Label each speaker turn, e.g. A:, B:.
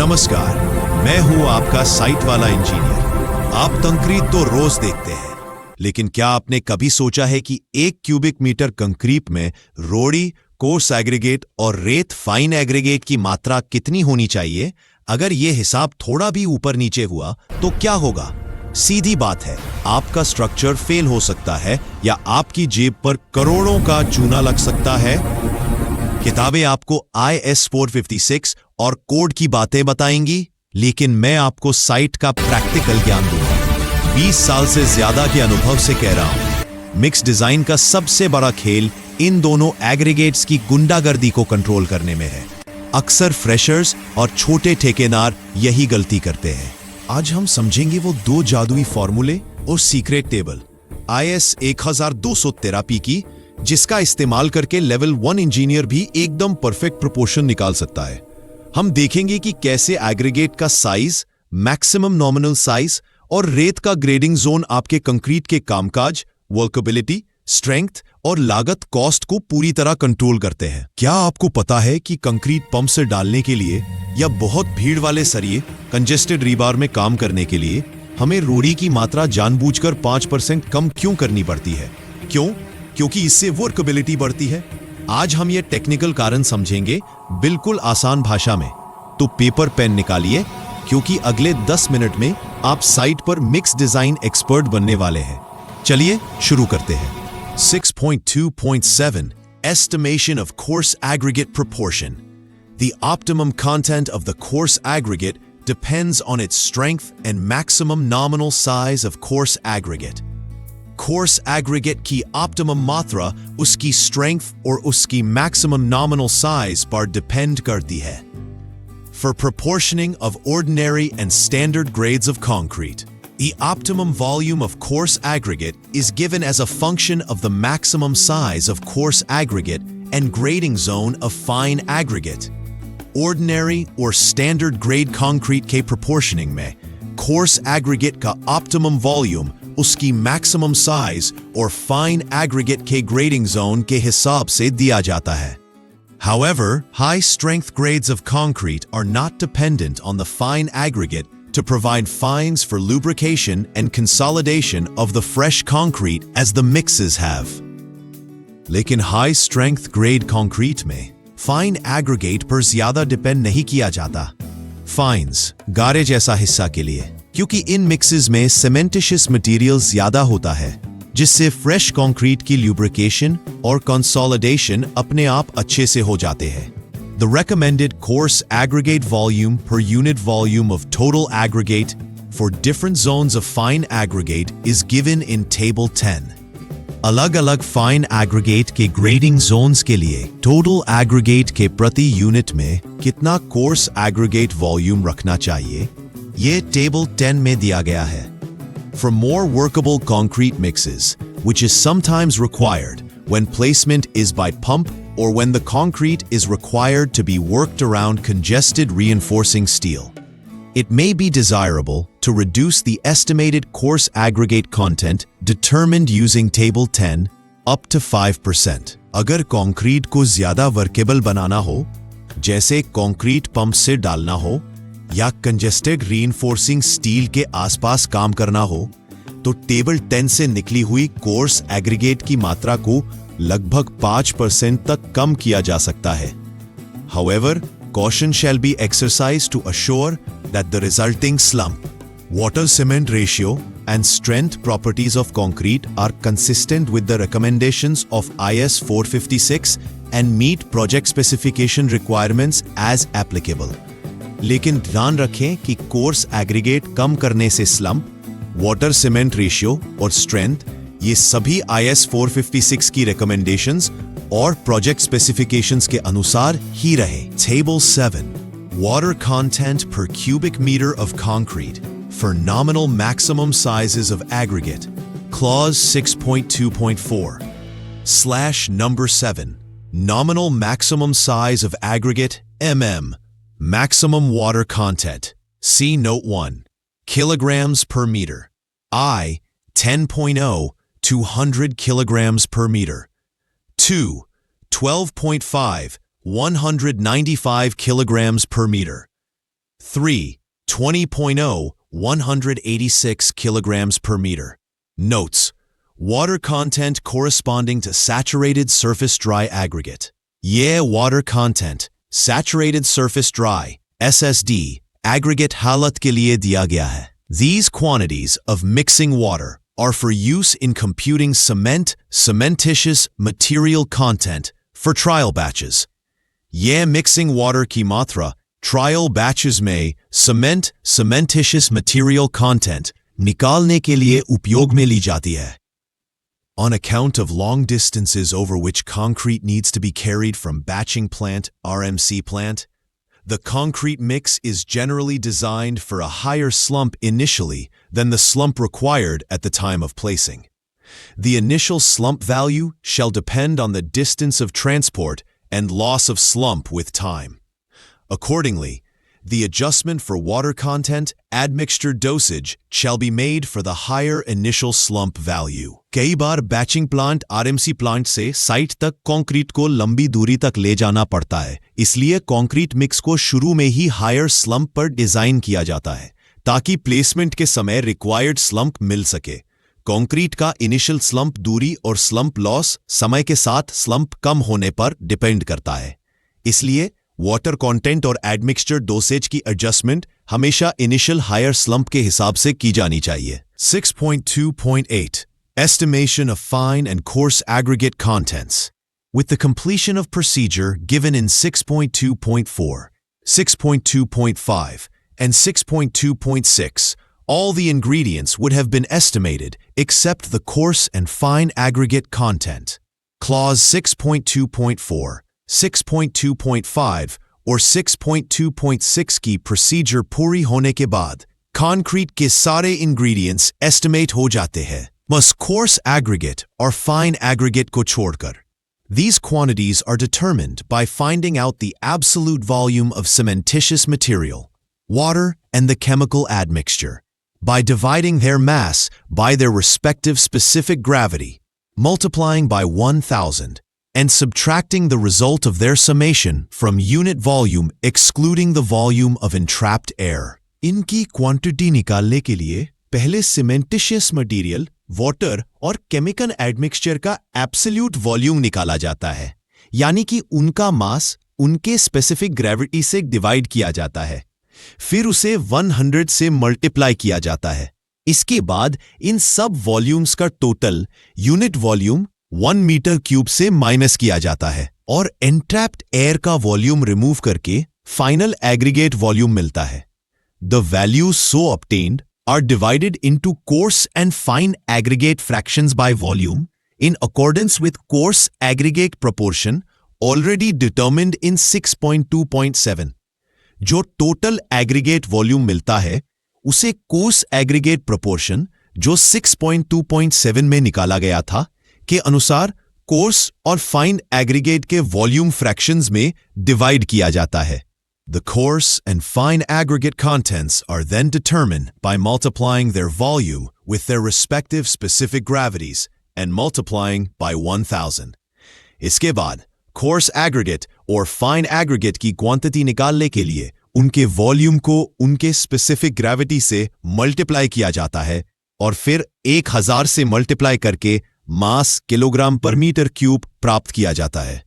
A: नमस्कार, मैं हूं आपका साइट वाला इंजीनियर। आप कंक्रीट तो रोज देखते हैं, लेकिन क्या आपने कभी सोचा है कि 1 क्यूबिक मीटर कंक्रीट में रोड़ी, कोर्स एग्रीगेट और रेत फाइन एग्रीगेट की मात्रा कितनी होनी चाहिए? अगर ये हिसाब थोड़ा भी ऊपर नीचे हुआ तो क्या होगा? सीधी बात है, आपका स्ट्रक्चर फेल हो सकता है या आपकी जेब पर करोड़ों का चूना लग सकता है। किताबें आपको IS 456 और कोड की बातें बताएंगी, लेकिन मैं आपको साइट का प्रैक्टिकल ज्ञान दूंगा। 20 साल से ज्यादा के अनुभव से कह रहा हूं, मिक्स डिजाइन का सबसे बड़ा खेल इन दोनों एग्रीगेट्स की गुंडागर्दी को कंट्रोल करने में है। अक्सर फ्रेशर्स और छोटे ठेकेदार यही गलती करते हैं। आज हम समझेंगे वो 2 जादुई फॉर्मूले और सीक्रेट टेबल IS 1213P की, जिसका इस्तेमाल करके लेवल 1 इंजीनियर भी एकदम परफेक्ट प्रोपोर्शन निकाल सकता है। हम देखेंगे कि कैसे एग्रीगेट का साइज, मैक्सिमम नॉमिनल साइज और रेत का ग्रेडिंग जोन आपके कंक्रीट के कामकाज, वर्केबिलिटी, स्ट्रेंथ और लागत कॉस्ट को पूरी तरह कंट्रोल करते हैं। क्या आपको पता है कि कंक्रीट पंप से डालने के लिए या बहुत भीड़ वाले सरिये, कंजेस्टेड रीबार में काम करने के लिए हमें रोड़ी की मात्रा जानबूझकर 5% कम क्यों करनी पड़ती है? क्यों? क्योंकि इससे वर्केबिलिटी बढ़ती है। आज हम ये टेक्निकल कारण समझेंगे बिल्कुल आसान भाषा में। तो पेपर पेन निकालिए, क्योंकि अगले 10 मिनट में आप साइट पर मिक्स डिजाइन एक्सपर्ट बनने वाले हैं। चलिए शुरू करते हैं। 6.2.7 Estimation of coarse aggregate proportion. The optimum content of the coarse aggregate depends on its strength and maximum nominal size of coarse aggregate. Coarse aggregate की optimum मात्रा उसकी strength और उसकी maximum nominal size पर depend करती है। For proportioning of ordinary and standard grades of concrete, the optimum volume of coarse aggregate is given as a function of the maximum size of coarse aggregate and grading zone of fine aggregate. Ordinary or standard grade concrete के proportioning में coarse aggregate का optimum volume उसकी maximum size और fine aggregate के grading zone के हिसाब से दिया जाता है। However, high strength grades of concrete are not dependent on the fine aggregate to provide fines for lubrication and consolidation of the fresh concrete as the mixes have. लेकिन high strength grade concrete में fine aggregate पर ज्यादा depend नहीं किया जाता। Fines, गारे जैसा हिस्सा के लिए, क्योंकि इन मिक्सेस में cementitious material ज्यादा होता है, जिससे फ्रेश कंक्रीट की lubrication और consolidation अपने आप अच्छे से हो जाते हैं। The recommended coarse aggregate volume per unit volume of total aggregate for different zones of fine aggregate is given in Table 10. अलग-अलग fine aggregate के grading zones के लिए total aggregate के प्रति यूनिट में कितना coarse aggregate volume रखना चाहिए, ये Table 10 में दिया गया है। For more workable concrete mixes, which is sometimes required when placement is by pump or when the concrete is required to be worked around congested reinforcing steel, it may be desirable to reduce the estimated coarse aggregate content determined using Table 10 up to 5%. अगर concrete को ज्यादा workable बनाना हो, जैसे concrete pump से डालना हो या congested reinforcing steel के आसपास काम करना हो, तो टेबल 10 से निकली हुई कोर्स एग्रीगेट की मात्रा को लगभग 5% तक कम किया जा सकता है। However, caution shall be exercised to assure that the resulting slump, water-cement ratio, and strength properties of concrete are consistent with the recommendations of IS 456 and meet project specification requirements as applicable. लेकिन ध्यान रखें कि coarse aggregate कम करने से slump, water cement ratio और strength ये सभी IS 456 की रिकमेंडेशंस और प्रोजेक्ट स्पेसिफिकेशंस के अनुसार ही रहे। Table 7. Water content per cubic meter of concrete for nominal maximum sizes of aggregate. Clause 6.2.4. /number 7. Nominal maximum size of aggregate, mm. Maximum water content. See Note 1. Kilograms per meter. I, 10.0, 200 kilograms per meter. 2, 12.5, 195 kilograms per meter. 3. 20.0 186 kilograms per meter. Notes: water content corresponding to saturated surface dry aggregate. Yeah, water content, saturated surface dry, SSD, aggregate halat ke liye diya gaya hai. These quantities of mixing water are for use in computing cement, cementitious material content for trial batches. Yeah, mixing water ki matra trial batches में cement, cementitious material content निकालने के लिए उपयोग में ली जाती है. On account of long distances over which concrete needs to be carried from batching plant, RMC plant, the concrete mix is generally designed for a higher slump initially than the slump required at the time of placing. The initial slump value shall depend on the distance of transport and loss of slump with time. Accordingly, the adjustment for water content admixture dosage shall be made for the higher initial slump value. कई बार batching plant RMC plant से site तक concrete को लंबी दूरी तक ले जाना पड़ता है, इसलिए कंक्रीट मिक्स को शुरू में ही हायर स्लम्प पर डिजाइन किया जाता है ताकि प्लेसमेंट के समय रिक्वायर्ड स्लम्प मिल सके. कंक्रीट का इनिशियल स्लम्प दूरी और स्लम्प लॉस समय के साथ स्लम्प कम होने पर डिपेंड करता है. इसलिए वाटर कंटेंट और एडमिक्सचर डोसेज की एडजस्टमेंट हमेशा इनिशियल हायर स्लम्प के हिसाब से की जानी चाहिए. 6.2.8 Estimation of fine and coarse aggregate contents. With the completion of procedure given in 6.2.4, 6.2.5, and 6.2.6, all the ingredients would have been estimated except the coarse and fine aggregate content. Clause 6.2.4, 6.2.5 और 6.2.6 की procedure पूरी होने के बाद concrete के सारे ingredients estimate हो जाते हैं, बस coarse aggregate or fine aggregate को छोड़कर. These quantities are determined by finding out the absolute volume of cementitious material, water, and the chemical admixture, by dividing their mass by their respective specific gravity, multiplying by 1000, and subtracting the result of their summation from unit volume excluding the volume of entrapped air. इनकी quantity निकालने के लिए पहले सीमेंटिशियस material, water और chemical admixture का absolute volume निकाला जाता है, यानी कि उनका मास उनके स्पेसिफिक ग्रेविटी से डिवाइड किया जाता है, फिर उसे 100 से मल्टीप्लाई किया जाता है. इसके बाद इन सब वॉल्यूम्स का total unit volume 1 metre cube से माइनस किया जाता है और एंट्रैप्ड एयर का वॉल्यूम रिमूव करके फाइनल एग्रीगेट वॉल्यूम मिलता है. The values so obtained are divided into coarse and fine aggregate fractions by volume in accordance with coarse aggregate proportion already determined in 6.2.7. जो total aggregate volume मिलता है उसे coarse aggregate proportion जो 6.2.7 में निकाला गया था के अनुसार coarse और fine aggregate के volume fractions में divide किया जाता है. The coarse and fine aggregate contents are then determined by multiplying their volume with their respective specific gravities and multiplying by 1000. इसके बाद coarse aggregate और fine aggregate की quantity निकालने के लिए उनके volume को उनके specific gravity से multiply किया जाता है और फिर 1000 से multiply करके mass किलोग्राम पर मीटर क्यूब प्राप्त किया जाता है.